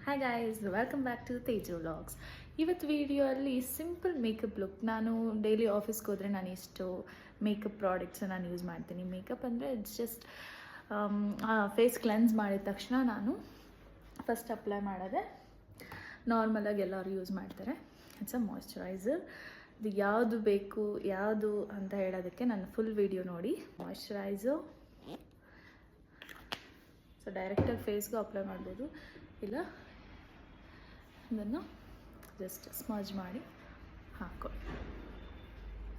Hi guys, welcome back to Teju vlogs. ಇವತ್ತು ವಿಡಿಯೋಲ್ಲಿ simple makeup look. ನಾನು ಡೈಲಿ ಆಫೀಸ್ಗೆ ಹೋದರೆ ನಾನು ಇಷ್ಟು ಮೇಕಪ್ ಪ್ರಾಡಕ್ಟ್ಸನ್ನು ನಾನು ಯೂಸ್ ಮಾಡ್ತೀನಿ. ಮೇಕಪ್ ಅಂದರೆ ಇಟ್ಸ್ ಜಸ್ಟ್ ಫೇಸ್ ಕ್ಲೆನ್ಸ್ ಮಾಡಿದ ತಕ್ಷಣ ನಾನು ಫಸ್ಟ್ ಅಪ್ಲೈ ಮಾಡೋದೆ ನಾರ್ಮಲಾಗಿ ಎಲ್ಲರೂ ಯೂಸ್ ಮಾಡ್ತಾರೆ. It's a moisturiser. ಇದು ಯಾವುದು ಬೇಕು ಯಾವುದು ಅಂತ ಹೇಳೋದಕ್ಕೆ ನನ್ನ ಫುಲ್ ವಿಡಿಯೋ ನೋಡಿ. ಮಾಯ್ಶ್ಚರೈಸರ್ ಸೊ ಡೈರೆಕ್ಟಾಗಿ ಫೇಸ್ಗೂ ಅಪ್ಲೈ ಮಾಡ್ಬೋದು, ಇಲ್ಲ ಇದನ್ನು ಜಸ್ಟ್ ಸ್ಮಜ್ ಮಾಡಿ ಹಾಕ್ಕೊಳ್ಳಿ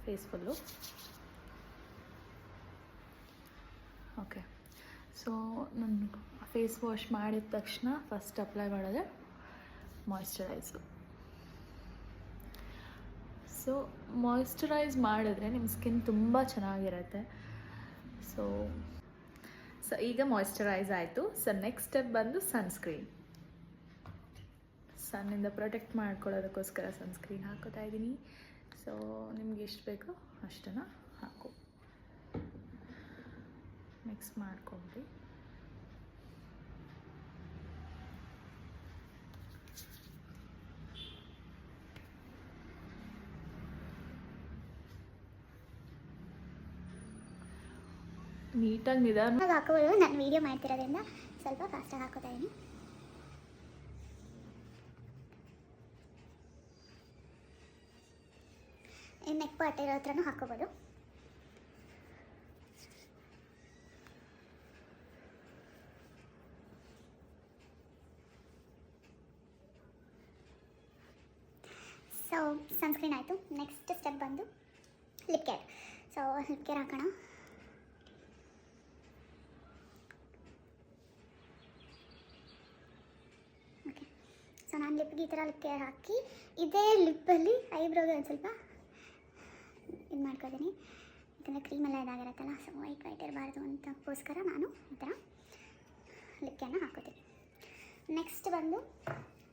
ಫೇಸ್ ಫುಲ್ಲು. ಓಕೆ, ಸೊ ನಾನು ಫೇಸ್ ವಾಶ್ ಮಾಡಿದ ತಕ್ಷಣ ಫಸ್ಟ್ ಅಪ್ಲೈ ಮಾಡೋದೆ ಮಾಯ್ಶ್ಚರೈಸು. ಸೊ ಮಾಯ್ಶ್ಚರೈಸ್ ಮಾಡಿದ್ರೆ ನಿಮ್ಮ ಸ್ಕಿನ್ ತುಂಬ ಚೆನ್ನಾಗಿರುತ್ತೆ. ಸೊ ಈಗ ಮಾಯ್ಶ್ಚರೈಸ್ ಆಯಿತು. ಸೊ ನೆಕ್ಸ್ಟ್ ಸ್ಟೆಪ್ ಬಂದು ಸನ್ಸ್ಕ್ರೀನ್. ಸನ್ನಿಂದ ಪ್ರೊಟೆಕ್ಟ್ ಮಾಡ್ಕೊಳ್ಳೋದಕ್ಕೋಸ್ಕರ ಸನ್ಸ್ಕ್ರೀನ್ ಹಾಕೋತಾ ಇದ್ದೀನಿ. ಸೊ ನಿಮ್ಗೆ ಎಷ್ಟು ಬೇಕೋ ಅಷ್ಟನ್ನು ಹಾಕು, ಮಿಕ್ಸ್ ಮಾಡ್ಕೊಂಡ್ರಿ. ನೀಟಾಗಿ ನಿಧಾನ ಹಾಕೋದು. ನಾನು ವೀಡಿಯೋ ಮಾಡ್ತಿರೋದ್ರಿಂದ ಸ್ವಲ್ಪ ಫಾಸ್ಟಾಗಿ ಹಾಕೋತಾ ಇದ್ದೀನಿ. ನೆಕ್ ಪಾರ್ಟ್ ಇರೋ ಹತ್ರನೂ ಹಾಕೋಬೋದು. ಸೊ ಸನ್ಸ್ಕ್ರೀನ್ ಆಯಿತು. ನೆಕ್ಸ್ಟ್ ಸ್ಟೆಪ್ ಬಂದು lip care. So lip care ಹಾಕೋಣ. ಓಕೆ, ಸೊ ನಾನು ಲಿಪ್ಗೆ ಈ ಥರ ಲಿಪ್ ಕೇರ್ ಹಾಕಿ ಇದೇ ಲಿಪ್ಪಲ್ಲಿ ಐಬ್ರೋಗೆ ಒಂದು ಸ್ವಲ್ಪ ಇದು ಮಾಡ್ಕೊತೀನಿ. ಯಾಕಂದರೆ ಕ್ರೀಮೆಲ್ಲ ಇದಾಗಿರುತ್ತಲ್ಲ, ಸೊ ವೈಟ್ ಇರಬಾರ್ದು ಅಂತಕ್ಕೋಸ್ಕರ ನಾನು ಈ ಥರ ಲಿಪ್ ಕೇರ್ನ ಹಾಕೋತೀನಿ. ನೆಕ್ಸ್ಟ್ ಬಂದು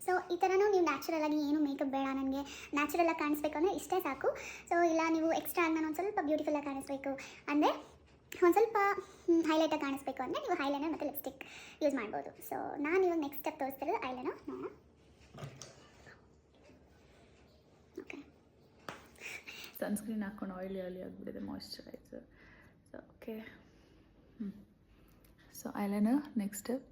ಸೊ ಈ ಥರನೂ ನೀವು ನ್ಯಾಚುರಲಾಗಿ ಏನು ಮೇಕಪ್ ಬೇಡ, ನನಗೆ ನ್ಯಾಚುರಲಾಗಿ ಕಾಣಿಸ್ಬೇಕು ಅಂದರೆ ಇಷ್ಟೇ ಸಾಕು. ಸೊ ಇಲ್ಲ ನೀವು ಎಕ್ಸ್ಟ್ರಾ ನಾನು ಒಂದು ಸ್ವಲ್ಪ ಬ್ಯೂಟಿಫುಲ್ಲಾಗಿ ಕಾಣಿಸ್ಬೇಕು ಅಂದರೆ, ಒಂದು ಸ್ವಲ್ಪ ಹೈಲೈಟಾಗಿ ಕಾಣಿಸ್ಬೇಕು ಅಂದರೆ ನೀವು ಐಲೈನರ್ ಮತ್ತು ಲಿಪ್ಸ್ಟಿಕ್ ಯೂಸ್ ಮಾಡ್ಬೋದು. ಸೊ ನಾನು ಇವಾಗ ನೆಕ್ಸ್ಟ್ ಸ್ಟೆಪ್ ತೋರಿಸ್ತಿರೋದು ಐಲೈನರ್. ನೋಡೋಣ. ಓಕೆ, ಸನ್ಸ್ಕ್ರೀನ್ ಹಾಕ್ಕೊಂಡು ಆಯಿಲಿ ಆಗಿಬಿಟ್ಟಿದೆ moisturiser. So okay, so eyeliner next step.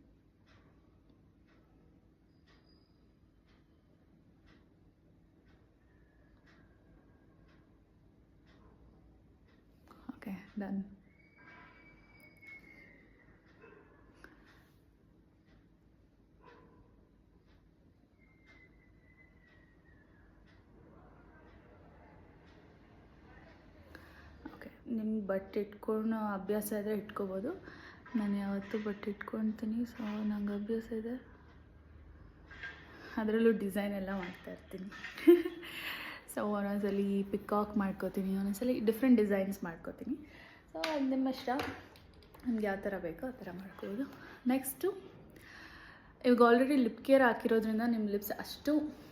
Okay, done. ನಿಮ್ಗೆ ಬಟ್ಟೆ ಇಟ್ಕೊಂಡು ಅಭ್ಯಾಸ ಇದ್ದರೆ ಇಟ್ಕೋಬೋದು. ನಾನು ಯಾವತ್ತೂ ಬಟ್ಟೆ ಇಟ್ಕೊತೀನಿ. ಸೊ ನಂಗೆ ಅಭ್ಯಾಸ ಇದೆ, ಅದರಲ್ಲೂ ಡಿಸೈನ್ ಎಲ್ಲ ಮಾಡ್ತಾಯಿರ್ತೀನಿ. ಸೊ ಒಂದೊಂದ್ಸಲಿ ಪಿಕಾಕ್ ಮಾಡ್ಕೋತೀನಿ, ಒಂದೊಂದ್ಸಲಿ ಡಿಫ್ರೆಂಟ್ ಡಿಸೈನ್ಸ್ ಮಾಡ್ಕೋತೀನಿ. ಸೊ ಅದು ನಿಮ್ಮ ಇಷ್ಟ, ನಿಮ್ಗೆ ಯಾವ ಥರ ಬೇಕೋ ಆ ಥರ ಮಾಡ್ಕೋಬೋದು. ನೆಕ್ಸ್ಟು ಇವಾಗ ಆಲ್ರೆಡಿ ಲಿಪ್ ಕೇರ್ ಹಾಕಿರೋದ್ರಿಂದ ನಿಮ್ಮ ಲಿಪ್ಸ್ ಅಷ್ಟು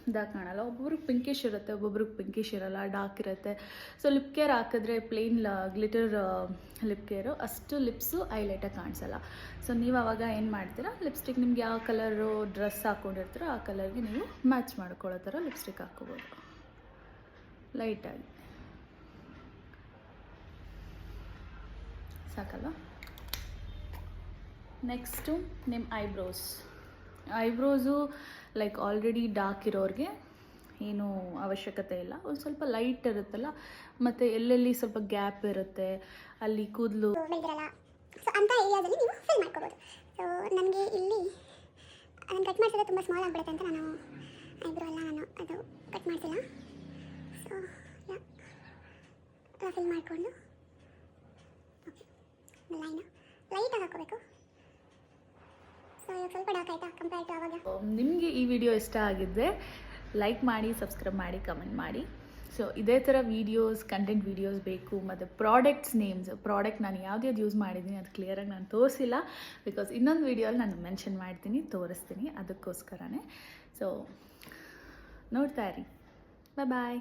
ಇದಾಗಿ ಕಾಣಲ್ಲ. ಒಬ್ಬೊಬ್ರಿಗೆ ಪಿಂಕಿಶ್ ಇರುತ್ತೆ, ಒಬ್ಬೊಬ್ರಿಗೆ ಪಿಂಕಿಶ್ ಇರಲ್ಲ, ಡಾರ್ಕ್ ಇರುತ್ತೆ. ಸೊ ಲಿಪ್ ಕೇರ್ ಹಾಕಿದ್ರೆ ಪ್ಲೇನ್ ಗ್ಲಿಟರ್ ಲಿಪ್ ಕೇರು ಅಷ್ಟು ಲಿಪ್ಸು ಹೈಲೈಟಾಗಿ ಕಾಣಿಸಲ್ಲ. ಸೊ ನೀವು ಆವಾಗ ಏನು ಮಾಡ್ತೀರಾ, ಲಿಪ್ಸ್ಟಿಕ್ ನಿಮ್ಗೆ ಯಾವ ಕಲರು ಡ್ರೆಸ್ ಹಾಕ್ಕೊಂಡಿರ್ತೀರೋ ಆ ಕಲರ್ಗೆ ನೀವು ಮ್ಯಾಚ್ ಮಾಡ್ಕೊಳ್ಳೋ ಥರ ಲಿಪ್ಸ್ಟಿಕ್ ಹಾಕ್ಕೋಬೋದು ಲೈಟಾಗಿ. ಸಾಕಲ್ಲ. ನೆಕ್ಸ್ಟು ನಿಮ್ಮ ಐಬ್ರೋಸು ಲೈಕ್ ಆಲ್ರೆಡಿ ಡಾರ್ಕ್ ಇರೋರಿಗೆ ಏನೂ ಅವಶ್ಯಕತೆ ಇಲ್ಲ. ಒಂದು ಸ್ವಲ್ಪ ಲೈಟ್ ಇರುತ್ತಲ್ಲ, ಮತ್ತು ಎಲ್ಲೆಲ್ಲಿ ಸ್ವಲ್ಪ ಗ್ಯಾಪ್ ಇರುತ್ತೆ ಅಲ್ಲಿ ಕೂದಲು ಬೆಳೆದಿರಲ್ಲ, ಸೊ ಅಂಥ ಏರಿಯಾದಲ್ಲಿ ನೀವು ಫಿಲ್ ಮಾಡ್ಕೋಬೋದು. ಸೊ ನನಗೆ ಇಲ್ಲಿ ನಾನು ಕಟ್ ಮಾಡಿಸಿದ್ರೆ ತುಂಬ ಸ್ಮಾಲ್ ಆಗಿಬಿಡುತ್ತೆ ಅಂತ ನಾನು ಐಬ್ರೋ ಎಲ್ಲ ನಾನು ಅದು ಕಟ್ ಮಾಡ್ತಿಲ್ಲ. ಸೊ ಫಿಲ್ ಮಾಡಿಕೊಂಡು ಓಕೆ, ಲೈಟಾಗಿ ಹಾಕೋಬೇಕು. ಸ್ವಲ್ಪ ಡಾರ್ಕ್ ಆಯಿತಾ ಕಂಪೇರ್ ಟು ಆವಾಗ. ನಿಮಗೆ ಈ ವಿಡಿಯೋ ಇಷ್ಟ ಆಗಿದ್ದರೆ ಲೈಕ್ ಮಾಡಿ, ಸಬ್ಸ್ಕ್ರೈಬ್ ಮಾಡಿ, ಕಮೆಂಟ್ ಮಾಡಿ. ಸೊ ಇದೇ ಥರ ವೀಡಿಯೋಸ್, ಕಂಟೆಂಟ್ ವೀಡಿಯೋಸ್ ಬೇಕು. ಮತ್ತು ಪ್ರಾಡಕ್ಟ್ಸ್ ನೇಮ್ಸ್, ಪ್ರಾಡಕ್ಟ್ ನಾನು ಯಾವ್ದು ಯೂಸ್ ಮಾಡಿದ್ದೀನಿ ಅದು ಕ್ಲಿಯರಾಗಿ ನಾನು ತೋರಿಸಿಲ್ಲ. ಬಿಕಾಸ್ ಇನ್ನೊಂದು ವೀಡಿಯೋಲ್ಲಿ ನಾನು ಮೆನ್ಷನ್ ಮಾಡ್ತೀನಿ, ತೋರಿಸ್ತೀನಿ, ಅದಕ್ಕೋಸ್ಕರನೇ. ಸೊ ನೋಡ್ತಾ ಇರಿ. ಬಾಯ್.